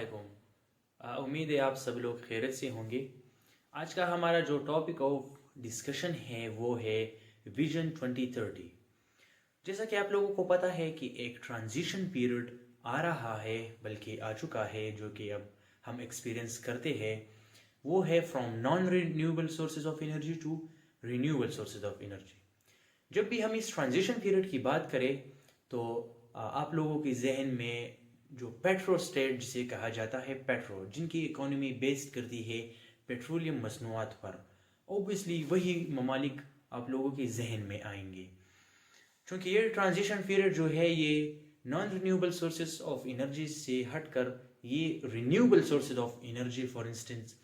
वालेकुम। उम्मीद है आप सब लोग खैरियत से होंगे। आज का हमारा जो टॉपिक ऑफ डिस्कशन है वो है विजन 2030। जैसा कि आप लोगों को पता है कि एक ट्रांजिशन पीरियड आ रहा है, बल्कि आ चुका है, जो कि अब हम एक्सपीरियंस करते हैं। वो है from non renewable sources of energy to renewable sources of energy. जब भी हम इस ट्रांजिशन पीरियड की बात करें तो आप लोगों के जहन में जो पेट्रो स्टेट जिसे कहा जाता है, पेट्रो जिनकी इकोनॉमी बेस्ड करती है पेट्रोलियम मसनूआत पर, ओबियसली वही ममालिक आप लोगों के जहन में आएंगे। क्योंकि ये ट्रांजिशन पीरियड जो है ये non renewable sources of energy से हटकर ये renewable sources of energy, for instance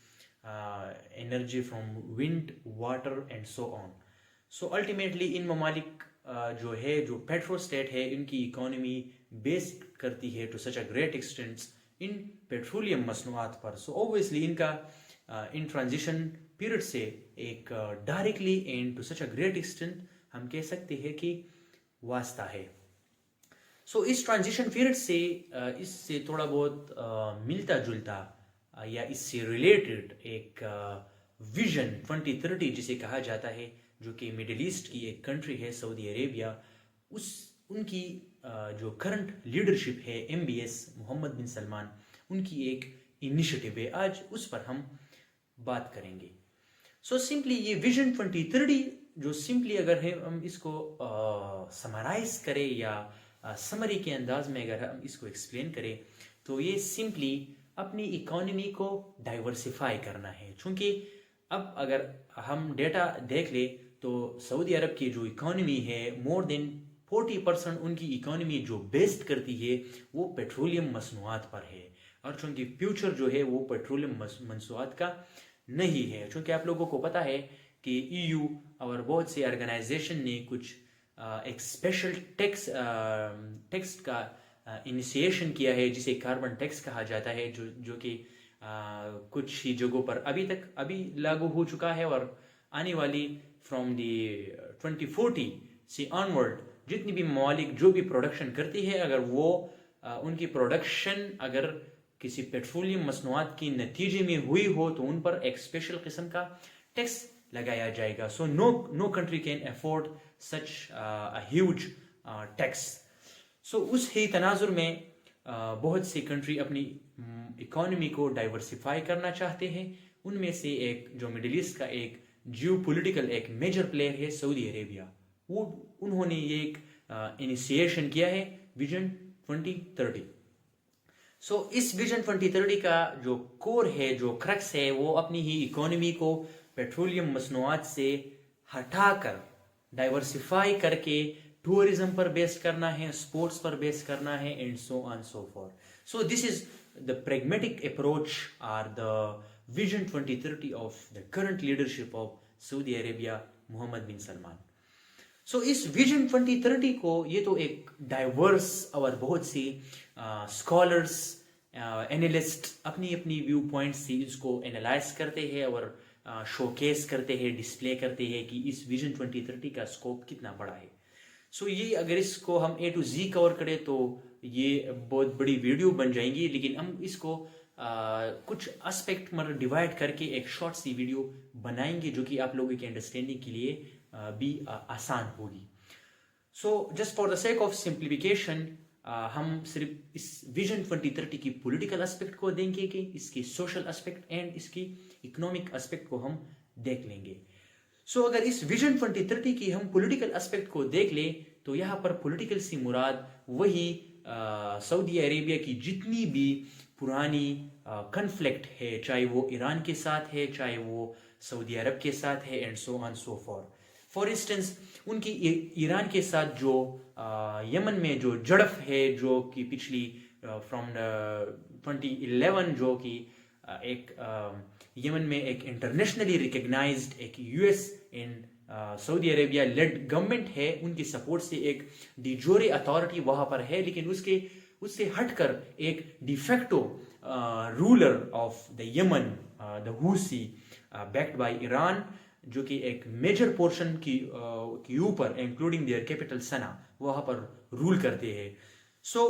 energy from wind, water and so on. So ultimately इन ममालिक जो है, जो पेट्रो स्टेट है, इनकी इकोनॉमी बेस्ड करती है to such a great extent इन पेट्रोलियम मसनूआत पर। सो ओबियसली इनका इन ट्रांजिशन पीरियड से एक directly and to such a great extent हम कह सकते हैं कि वास्ता है। सो इस ट्रांजिशन पीरियड से इससे थोड़ा बहुत मिलता जुलता या इससे रिलेटेड एक विजन 2030 जिसे कहा जाता है, जो कि मिडिल ईस्ट की एक कंट्री है सऊदी अरेबिया, उनकी जो करंट लीडरशिप है MBS मोहम्मद बिन सलमान, उनकी एक इनिशिएटिव है। आज उस पर हम बात करेंगे। सो सिंपली ये विजन 2030 जो सिंपली अगर है हम इसको समराइज करें या समरी के अंदाज में अगर हम इसको एक्सप्लेन करें तो ये सिंपली अपनी इकोनॉमी को डाइवर्सिफाई करना है। क्योंकि अब अगर हम डेटा देख ले तो सऊदी अरब की जो इकोनॉमी है, मोर देन 40% उनकी इकोनॉमी जो बेस्ड करती है वो पेट्रोलियम मसनूआत पर है। और चूंकि फ्यूचर जो है वो पेट्रोलियम मसनूआत का नहीं है, चूंकि आप लोगों को पता है कि EU और बहुत से ऑर्गेनाइजेशन ने कुछ एक स्पेशल टैक्स का इनिशिएशन किया है जिसे कार्बन टैक्स कहा जाता है, जो कि कुछ ही जगहों पर अभी लागू हो चुका है। और आने वाली फ्रॉम दी 2040 से ऑनवर्ड जितनी भी ममालिक जो भी प्रोडक्शन करती है, अगर वो उनकी प्रोडक्शन अगर किसी पेट्रोलियम मसनूआत की नतीजे में हुई हो तो उन पर एक स्पेशल किस्म का टैक्स लगाया जाएगा। So no country can afford such a huge tax. So उस ही तनाजुर में बहुत सी कंट्री अपनी इकोनॉमी को डाइवर्सिफाई करना चाहते हैं। उनमें से एक जो मिडिल ईस्ट का एक जियोपॉलिटिकल एक मेजर प्लेयर है सऊदी अरेबिया, वो उन्होंने ये एक इनिशिएशन किया है विजन 2030। सो इस विजन 2030 का जो कोर है, जो क्रक्स है, वो अपनी ही इकोनॉमी को पेट्रोलियम मसनूआत से हटाकर डाइवर्सिफाई करके टूरिज्म पर बेस करना है, स्पोर्ट्स पर बेस करना है, and so on so for. So this is the pragmatic approach or the vision 2030 of the current leadership of Saudi Arabia, Mohammed bin Salman. So इस विजन 2030 को ये तो एक डाइवर्स और बहुत सी स्कॉलर्स, एनालिस्ट अपनी अपनी व्यू पॉइंट से इसको एनालाइज करते हैं और शोकेस करते हैं, डिस्प्ले करते हैं कि इस विजन 2030 का स्कोप कितना बड़ा है। सो ये अगर इसको हम A to Z कवर करें तो ये बहुत बड़ी वीडियो बन जाएंगी, लेकिन हम इसको कुछ एस्पेक्ट मतलब डिवाइड करके एक शॉर्ट सी वीडियो बनाएंगे जो कि आप लोगों की अंडरस्टैंडिंग के लिए भी आसान होगी। So just for the sake of simplification हम सिर्फ इस विजन 2030 की पॉलिटिकल एस्पेक्ट को देखेंगे कि इसकी सोशल एस्पेक्ट एंड इसकी इकोनॉमिक एस्पेक्ट को हम देख लेंगे। सो अगर इस विजन 2030 की हम पॉलिटिकल एस्पेक्ट को देख ले तो यहाँ पर पॉलिटिकल से मुराद वही सऊदी अरेबिया की जितनी भी पुरानी कन्फ्लिक्ट है, चाहे वो ईरान के साथ है, चाहे वो सऊदी अरब के साथ है, and so on so for instance उनकी ईरान के साथ जो यमन में जो झड़प है, जो कि पिछली फ्रॉम 2011 जो कि एक यमन में एक इंटरनेशनली रिकग्नाइज्ड एक US and Saudi Arabia lead government है, उनकी सपोर्ट से एक डिजोरे अथॉरिटी वहां पर है, लेकिन उससे हटकर एक de facto ruler of the Yemen, the हुसी बैक्ड बाय ईरान, जो कि एक मेजर पोर्शन की ऊपर इंक्लूडिंग देयर कैपिटल सना वहां पर रूल करते हैं। सो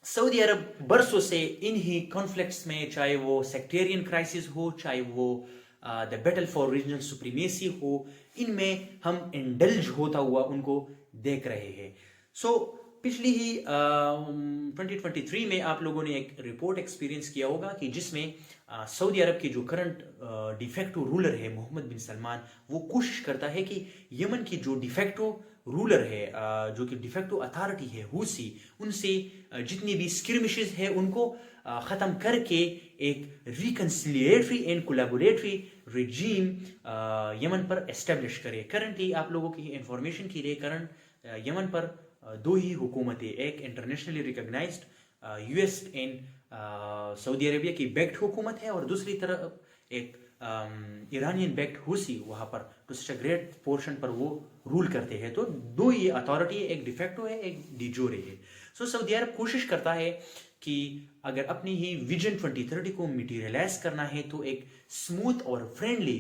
सऊदी अरब बरसों से इन्हीं कॉन्फ्लिक्ट्स में, चाहे वो सेक्टेरियन क्राइसिस हो, चाहे वो the battle for regional supremacy हो, इनमें हम इंडल्ज होता हुआ उनको देख रहे हैं। सो पिछली ही 2023 में आप लोगों ने एक रिपोर्ट एक्सपीरियंस किया होगा कि जिसमें सऊदी अरब के जो करंट डिफेक्टो रूलर है मोहम्मद बिन सलमान, वो कोशिश करता है कि यमन की जो डिफेक्टो रूलर है, जो कि डिफेक्टो अथॉरिटी है हुसी, उनसे जितनी भी स्किर्मिशेस है उनको ख़त्म करके एक रिकन्सिलिएटरी एंड कोलैबोरेटरी रिजीम यमन पर एस्टेब्लिश करे। करंटली आप लोगों की इंफॉर्मेशन के लिए करंट यमन पर दो ही हुकूमतें, एक internationally recognized US and Saudi Arabia की बैक्ड हुकूमत है, और दूसरी तरफ एक ईरानियन बैक्ड हुसी वहाँ पर to such a great portion पर वो रूल करते हैं। तो दो ये अथॉरिटी है, एक डिफेक्टो है, एक डिजोरे है। सो सऊदी अरब कोशिश करता है कि अगर अपनी ही विजन 2030 को मटीरियलाइज करना है तो एक स्मूथ और फ्रेंडली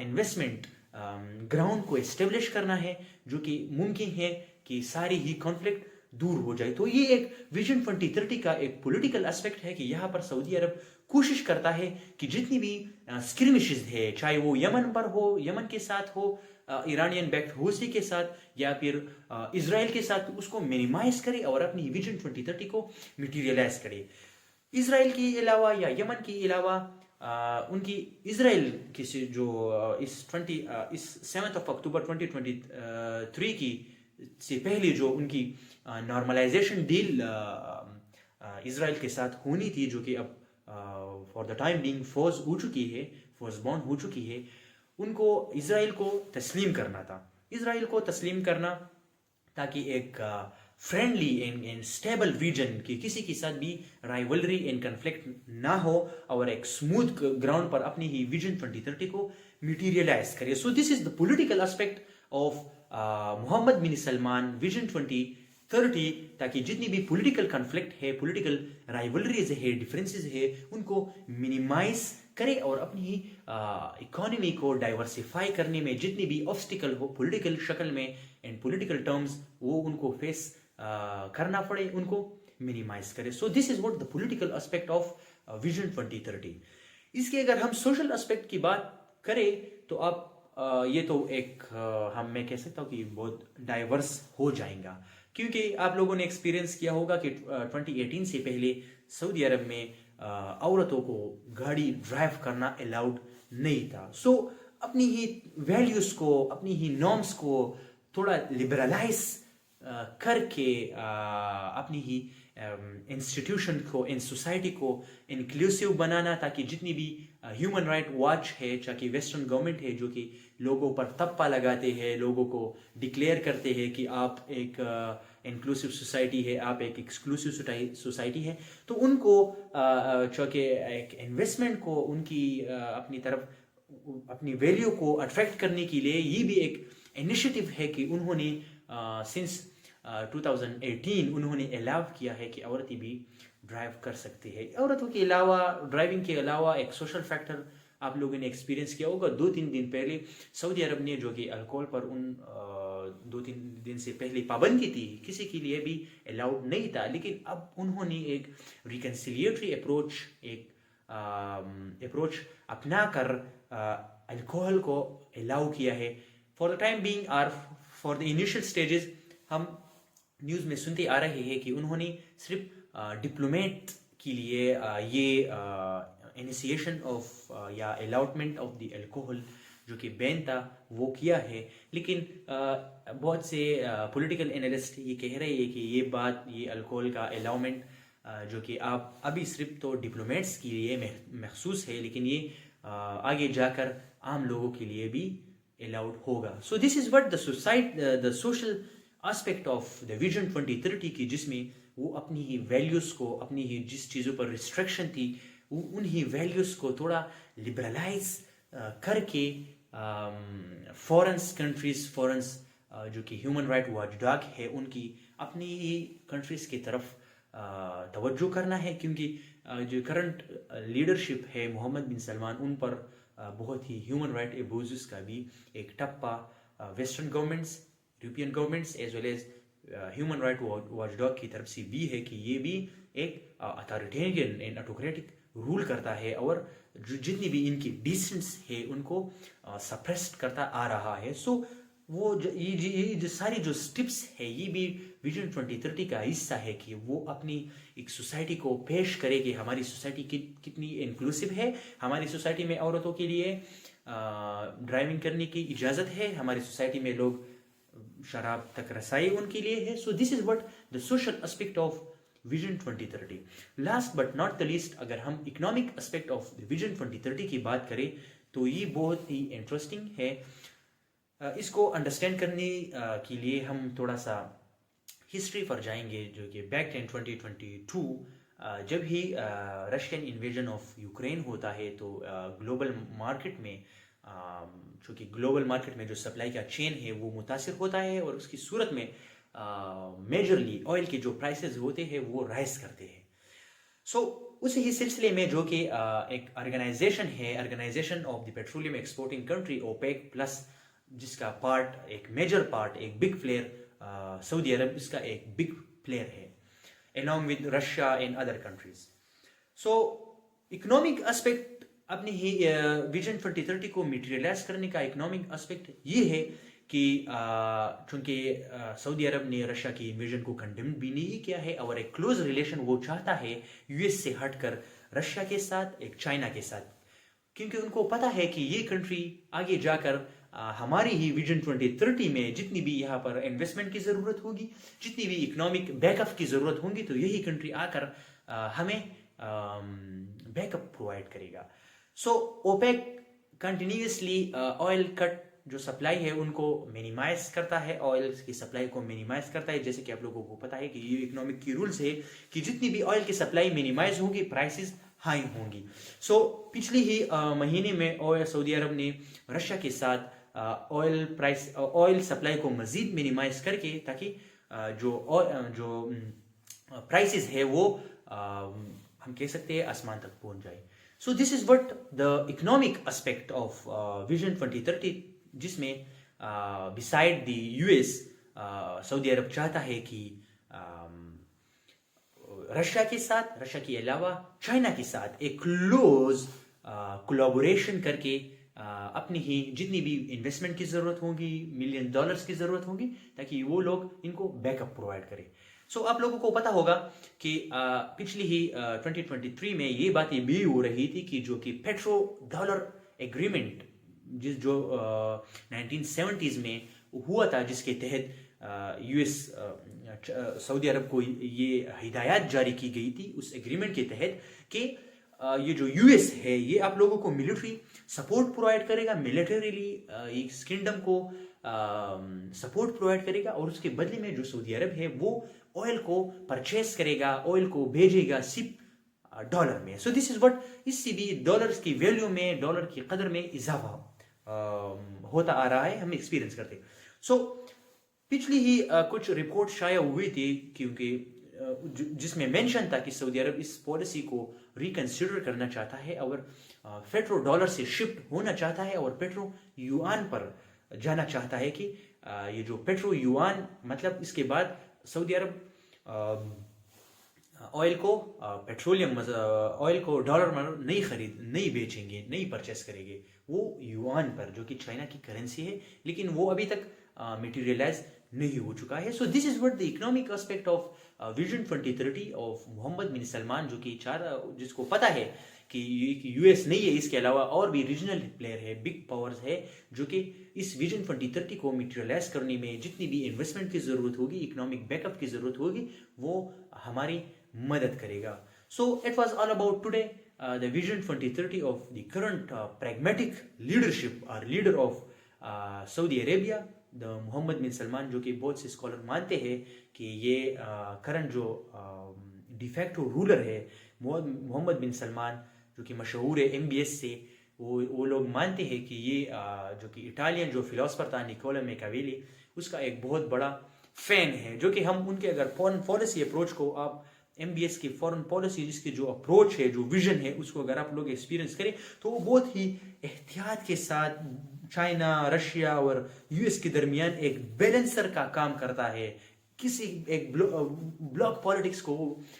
इन्वेस्टमेंट ग्राउंड को एस्टेब्लिश करना है, जो कि मुमकिन है कि सारी ही कॉन्फ्लिक्ट दूर हो जाए। तो ये एक विजन 2030 का एक पॉलिटिकल एस्पेक्ट है कि यहाँ पर सऊदी अरब कोशिश करता है कि जितनी भी स्किर्मिशेस है, चाहे वो यमन पर हो, यमन के साथ हो, ईरानियन बैक्ड हुसी के साथ या फिर इसराइल के साथ, उसको मिनिमाइज करे और अपनी विजन 2030 को मटीरियलाइज करे। इसराइल के अलावा या यमन के अलावा उनकी इसराइल की जो इस 7 अक्टूबर 2023 की से पहले जो उनकी नॉर्मलाइजेशन डील इसराइल के साथ होनी थी, जो कि अब for the time being force हो चुकी है, फोर्स बॉन्ड हो चुकी है, उनको इसराइल को तस्लीम करना था। इसराइल को तस्लीम करना ताकि एक फ्रेंडली एंड स्टेबल रीजन की किसी के साथ भी राइवलरी एंड कन्फ्लिक्ट ना हो और एक स्मूथ ग्राउंड पर अपनी ही विजन 2030 को मटीरियलाइज करे। So this is the political aspect of Mohammed bin Salman vision 2030, ताकि जितनी भी पॉलिटिकल कन्फ्लिक्ट है, पॉलिटिकल राइवलरीज है, डिफरेंसेस है, उनको मिनिमाइज करे और अपनी ही इकोनॉमी को डाइवर्सिफाई करने में जितनी भी ऑब्स्टिकल हो पॉलिटिकल शक्ल में एंड पॉलिटिकल टर्म्स, वो उनको फेस करना पड़े, उनको मिनिमाइज करे। So this is what the political aspect of vision 2030। इसके अगर हम सोशल एस्पेक्ट की बात करें तो आप ये तो एक मैं कह सकता हूँ कि बहुत डाइवर्स हो जाएगा, क्योंकि आप लोगों ने एक्सपीरियंस किया होगा कि 2018 से पहले सऊदी अरब में औरतों को गाड़ी ड्राइव करना अलाउड नहीं था। सो अपनी ही वैल्यूज को, अपनी ही नॉर्म्स को थोड़ा लिबरलाइज करके अपनी ही इंस्टीट्यूशन को, इन सोसाइटी को इंक्लूसिव बनाना, ताकि जितनी भी ह्यूमन राइट वॉच है, चाहे वेस्टर्न गवर्नमेंट है, जो कि लोगों पर तप्पा लगाते हैं, लोगों को डिक्लेयर करते हैं कि आप एक इंक्लूसिव सोसाइटी है, आप एक एक्सक्लूसिव सोसाइटी है, तो उनको चूँकि एक इन्वेस्टमेंट को उनकी अपनी तरफ, अपनी वैल्यू को अट्रैक्ट करने के लिए ये भी एक इनिशिएटिव है कि उन्होंने सिंस 2018 उन्होंने अलाउ किया है कि औरतें भी ड्राइव कर सकती है। औरतों के अलावा, ड्राइविंग के अलावा एक सोशल फैक्टर आप लोगों ने एक्सपीरियंस किया होगा। 2-3 दिन पहले सऊदी अरब ने, जो कि अल्कोहल पर उन 2-3 दिन से पहले पाबंदी थी, किसी के लिए भी अलाउड नहीं था, लेकिन अब उन्होंने एक रिकन्सिलिएटरी अप्रोच अपना कर अल्कोहल को अलाउ किया है फॉर द टाइम बीइंग। और फॉर द इनिशियल स्टेजेस हम न्यूज़ में सुनते आ रहे हैं कि उन्होंने सिर्फ डिप्लोमेट के लिए ये इनिशिएशन ऑफ या अलाउटमेंट ऑफ द अल्कोहल जो कि बैन था वो किया है। लेकिन बहुत से पॉलिटिकल एनालिस्ट ये कह रहे हैं कि ये अल्कोहल का अलाउमेंट जो कि आप अभी सिर्फ तो डिप्लोमेट्स के लिए महसूस है, लेकिन ये आगे जाकर आम लोगों के लिए भी अलाउड होगा। सो this is what the social aspect of the vision 2030 की, जिसमें वो अपनी ही वैल्यूज को, अपनी ही जिस चीज़ों पर रिस्ट्रिक्शन थी, उन ही वैल्यूज को थोड़ा लिबरलाइज करके फॉरेन्स कंट्रीज, जो कि ह्यूमन राइट वॉचडॉग है, उनकी अपनी ही कंट्रीज की तरफ तवज्जो करना है, क्योंकि जो करंट लीडरशिप है मोहम्मद बिन सलमान, उन पर बहुत ही ह्यूमन राइट एब्यूज़ का भी एक टप्पा western governments, European governments as well as human right watchdog की तरफ से भी है कि ये भी एक अथॉरिटेरियन एंड ऑटोक्रेटिक रूल करता है और जितनी भी इनकी डिसेंट्स है उनको सप्रेस्ड करता आ रहा है। सो वो ये जो सारी जो स्टेप्स है ये भी विजन 2030 का हिस्सा है कि वो अपनी एक सोसाइटी को पेश करे कि हमारी सोसाइटी कितनी इंक्लूसिव है। हमारी सोसाइटी में औरतों के लिए ड्राइविंग करने की इजाज़त है, हमारी सोसाइटी में लोग शराब तक रसाई उनके लिए है। So this is what the social aspect of vision 2030। Last but not the least, अगर हम इकोनॉमिक एस्पेक्ट ऑफ विजन 2030 की बात करें तो ये बहुत ही इंटरेस्टिंग है। इसको अंडरस्टैंड करने के लिए हम थोड़ा सा हिस्ट्री पर जाएंगे, जो कि बैक इन 2022 जब ही रशियन इन्वेजन ऑफ यूक्रेन होता है तो ग्लोबल मार्केट में चूँकि ग्लोबल मार्केट में जो सप्लाई का चेन है वो मुतासिर होता है और उसकी सूरत में मेजरली ऑयल के जो प्राइसेस होते हैं वो राइज करते हैं। सो उसी ही सिलसिले में जो कि एक ऑर्गेनाइजेशन है, organization of the petroleum exporting country OPEC plus, जिसका पार्ट एक मेजर पार्ट एक बिग प्लेयर सऊदी अरब इसका एक बिग प्लेयर है along with Russia and other countries. So economic aspect अपनी ही विजन 2030 को मटेरियलाइज करने का इकोनॉमिक एस्पेक्ट ये है कि चूंकि सऊदी अरब ने रशिया की इन्वेजन को कंडेम भी नहीं किया है और एक क्लोज रिलेशन वो चाहता है यूएस से हटकर रशिया के साथ, एक चाइना के साथ, क्योंकि उनको पता है कि ये कंट्री आगे जाकर हमारी ही विजन 2030 में जितनी भी यहाँ पर इन्वेस्टमेंट की ज़रूरत होगी, जितनी भी इकोनॉमिक बैकअप की ज़रूरत होगी, तो यही कंट्री आकर हमें बैकअप प्रोवाइड करेगा। सो ओपेक कंटिन्यूसली ऑयल कट जो सप्लाई है उनको मिनिमाइज करता है, ऑयल की सप्लाई को मिनिमाइज करता है। जैसे कि आप लोगों को पता है कि ये इकोनॉमिक की रूल्स है कि जितनी भी ऑयल की सप्लाई मिनिमाइज होगी प्राइसेस हाई होंगी। सो पिछले ही महीने में सऊदी अरब ने रशिया के साथ ऑयल सप्लाई को मजीद मिनिमाइज करके ताकि जो प्राइसेस है वो हम कह सकते हैं आसमान तक पहुंच जाए। सो this is what the economic aspect of vision 2030, जिसमें बिसाइड द यूएस सऊदी अरब चाहता है कि रशिया के अलावा चाइना के साथ एक क्लोज कोलैबोरेशन करके अपनी ही जितनी भी इन्वेस्टमेंट की ज़रूरत होगी, $1 मिलियन की ज़रूरत होगी, ताकि वो लोग इनको बैकअप प्रोवाइड करें। सो आप लोगों को पता होगा कि पिछली ही 2023 में ये बातें भी हो रही थी कि जो कि पेट्रो डॉलर एग्रीमेंट जो 1970s में हुआ था, जिसके तहत यूएस सऊदी अरब को ये हिदायत जारी की गई थी उस एग्रीमेंट के तहत कि ये जो यूएस है ये आप लोगों को मिलिट्री सपोर्ट प्रोवाइड करेगा, मिलिटरीली इस किंगडम को सपोर्ट प्रोवाइड करेगा और उसके बदले में जो सऊदी अरब है वो ऑयल को परचेस करेगा, ऑयल को भेजेगा सिर्फ डॉलर में। सो दिस इज व्हाट, इससे भी डॉलर्स की वैल्यू में, डॉलर की कदर में इजाफा होता आ रहा है, हम एक्सपीरियंस करते। सो पिछली ही कुछ रिपोर्ट शाया हुई थी क्योंकि जिसमें मेंशन था कि सऊदी अरब इस पॉलिसी को रिकंसिडर करना चाहता है और पेट्रो डॉलर से शिफ्ट होना चाहता है और पेट्रो युआन पर जाना चाहता है कि ये जो पेट्रो युआन मतलब इसके बाद सऊदी अरब ऑयल को डॉलर में नहीं बेचेंगे, नहीं परचेस करेंगे, वो युआन पर, जो कि चाइना की करेंसी है, लेकिन वो अभी तक मटेरियलाइज नहीं हो चुका है। So this is what the economic aspect of vision 2030 of Mohammed bin Salman, जो कि जिसको पता है कि यूएस नहीं है, इसके अलावा और भी रीजनल प्लेयर है, बिग पावर्स है, जो कि इस विजन 2030 को मटेरियलाइज करने में जितनी भी इन्वेस्टमेंट की जरूरत होगी, इकोनॉमिक बैकअप की जरूरत होगी, वो हमारी मदद करेगा। So it was all about today the vision 2030 of the current pragmatic leadership or leader of Saudi Arabia, the Mohammed bin Salman, जो कि बहुत से स्कॉलर मानते हैं कि ये करंट जो डिफैक्टो रूलर है मोहम्मद बिन सलमान, जो कि मशहूर है MBS से, वो लोग मानते हैं कि ये जो कि इटालियन जो फिलोसफर था निकोला मैकियावेली, उसका एक बहुत बड़ा फैन है, जो कि हम उनके अगर फॉरेन पॉलिसी अप्रोच को आप MBS की फॉरेन पॉलिसी जिसकी जो अप्रोच है, जो विजन है, उसको अगर आप लोग एक्सपीरियंस करें तो वो बहुत ही एहतियात के साथ चाइना, रशिया और यूएस के दरमियान एक बैलेंसर का काम करता है किसी एक ब्लॉक पॉलिटिक्स को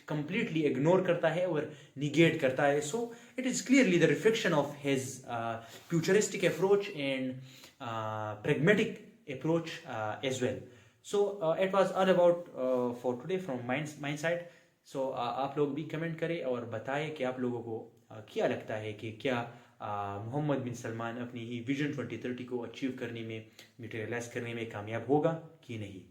कंप्लीटली इग्नोर करता है और निगेट करता है. So it is clearly the reflection of his futuristic approach and pragmatic approach as well. So it was all about for today from my side. So आप लोग भी comment करें और बताएं कि आप लोगों को क्या लगता है कि क्या मोहम्मद बिन सलमान अपनी ही विजन 2030 को अचीव करने में, मटेरियलाइज करने में कामयाब होगा कि नहीं.